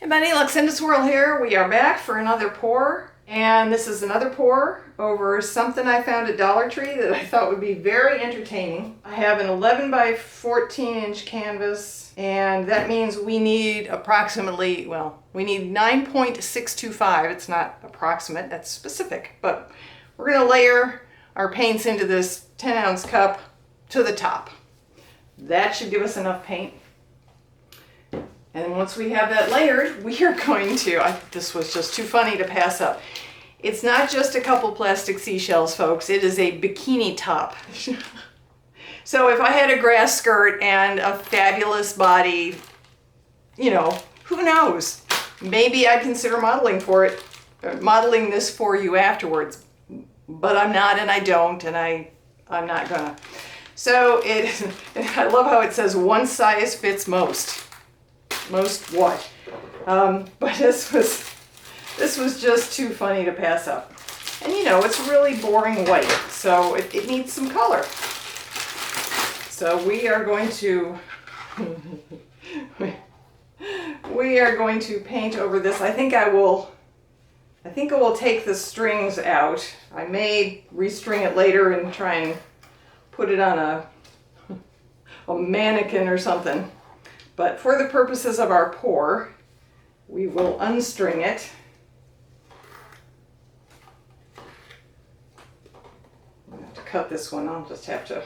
Hey buddy, Luxinda Swirl here. We are back for another pour, and this is another pour over something I found at Dollar Tree that I thought would be very entertaining. I have an 11 by 14 inch canvas, and that means we need approximately, we need 9.625. It's not approximate, that's specific, but we're going to layer our paints into this 10-ounce cup to the top. That should give us enough paint. And once we have that layered, we are going to, this was just too funny to pass up. It's not just a couple plastic seashells, folks. It is a bikini top. So if I had a grass skirt and a fabulous body, you know, who knows? Maybe I'd consider modeling for it, modeling this for you afterwards. But I'm not, and I don't, and I'm not gonna. So I love how it says one size fits most. Most what? But this was just too funny to pass up. And you know, it's really boring white, so it needs some color. So we are going to paint over this. I think I will take the strings out. I may restring it later and try and put it on a mannequin or something. But for the purposes of our pour, we will unstring it. I'm going to have to cut this one. I'll just have to.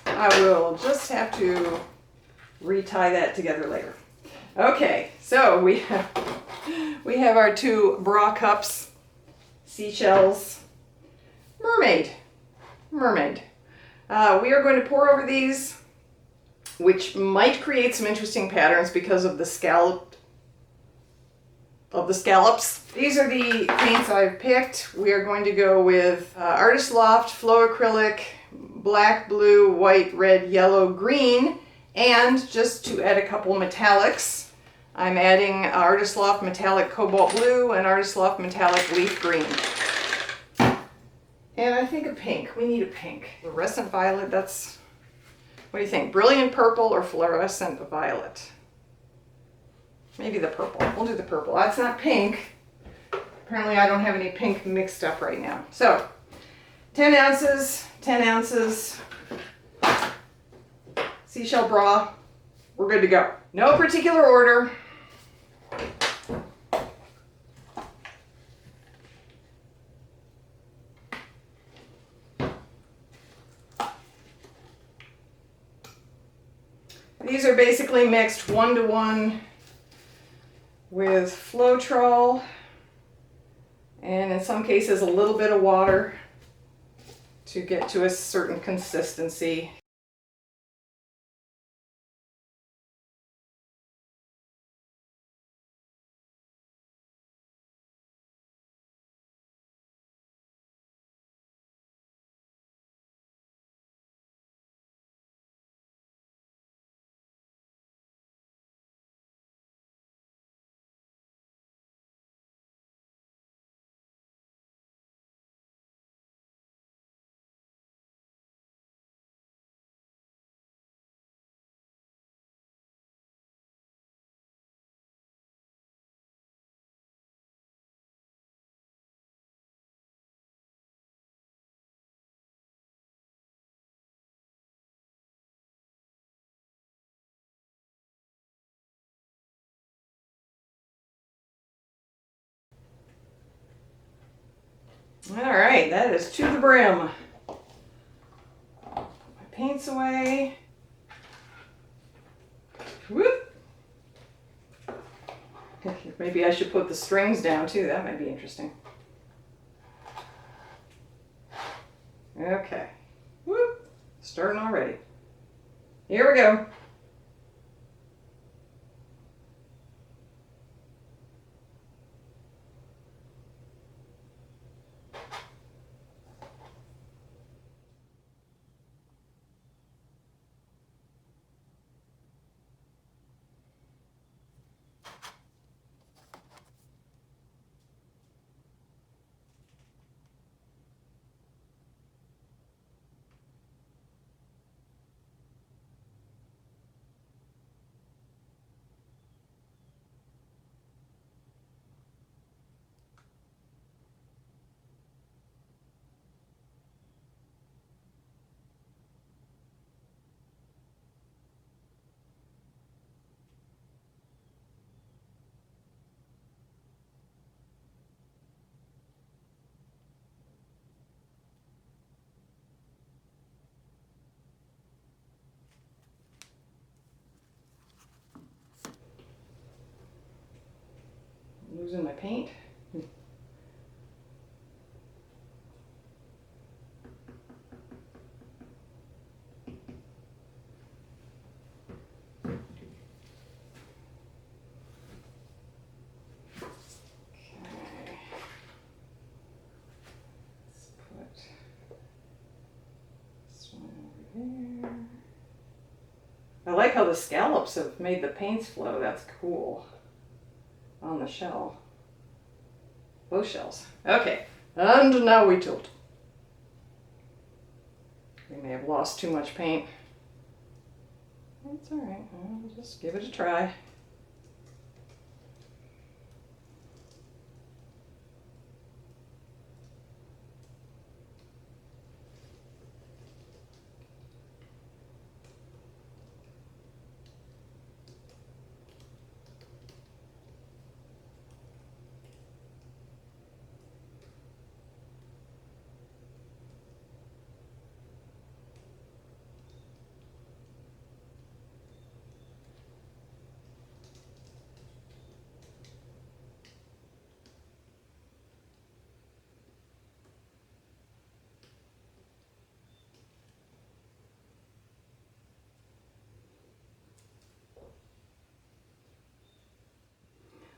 I will just have to retie that together later. Okay, so we have our two bra cups, seashells, mermaid. We are going to pour over these, which might create some interesting patterns because of the scallop, scallops. These are the paints I've picked. We are going to go with Artist Loft, Flow Acrylic, black, blue, white, red, yellow, green, and just to add a couple metallics, I'm adding Artist Loft Metallic Cobalt Blue and Artist Loft Metallic Leaf Green. And I think a pink. We need a pink. Fluorescent violet, that's... What do you think? Brilliant purple or fluorescent violet? Maybe the purple. We'll do the purple. That's not pink. Apparently I don't have any pink mixed up right now. So, 10 ounces, 10 ounces. Seashell bra. We're good to go. No particular order. These are basically mixed 1-to-1 with Floetrol, and in some cases a little bit of water to get to a certain consistency. All right, that is to the brim. Put my paints away. Whoop. Maybe I should put the strings down too. That might be interesting. Okay. Whoop. Starting already. Here we go. losing my paint. I like how the scallops have made the paints flow. That's cool. On the shell. Both shells. Okay, and now we tilt. We may have lost too much paint. That's all right. We'll just give it a try.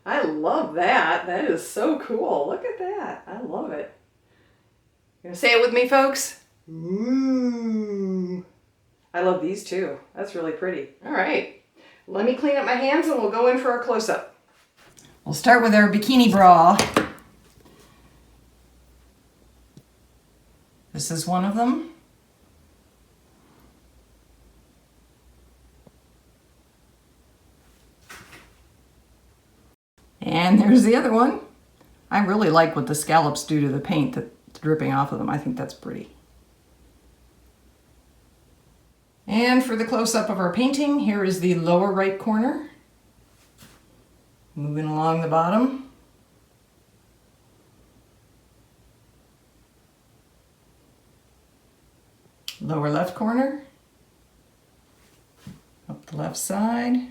I love that. That is so cool. Look at that. I love it. You gonna say it with me, folks? Ooh. I love these too. That's really pretty. All right. Let me clean up my hands and we'll go in for our close-up. We'll start with our bikini bra. This is one of them. And there's the other one. I really like what the scallops do to the paint that's dripping off of them. I think that's pretty. And for the close-up of our painting, here is the lower right corner. Moving along the bottom. Lower left corner. Up the left side.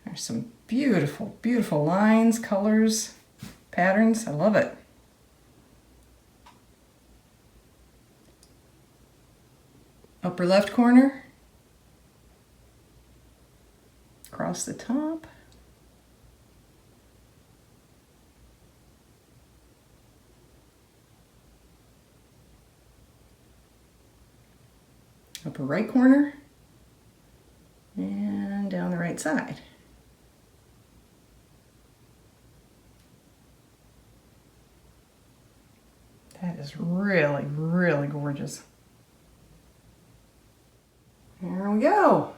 There's some beautiful, beautiful lines, colors, patterns. I love it. Upper left corner. Across the top. Upper right corner. And down the right side. That is really, really gorgeous. There we go.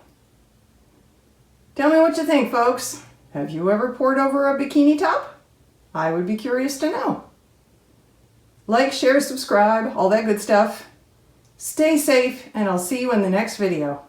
Tell me what you think, folks. Have you ever poured over a bikini top? I would be curious to know. Like, share, subscribe, all that good stuff. Stay safe, and I'll see you in the next video.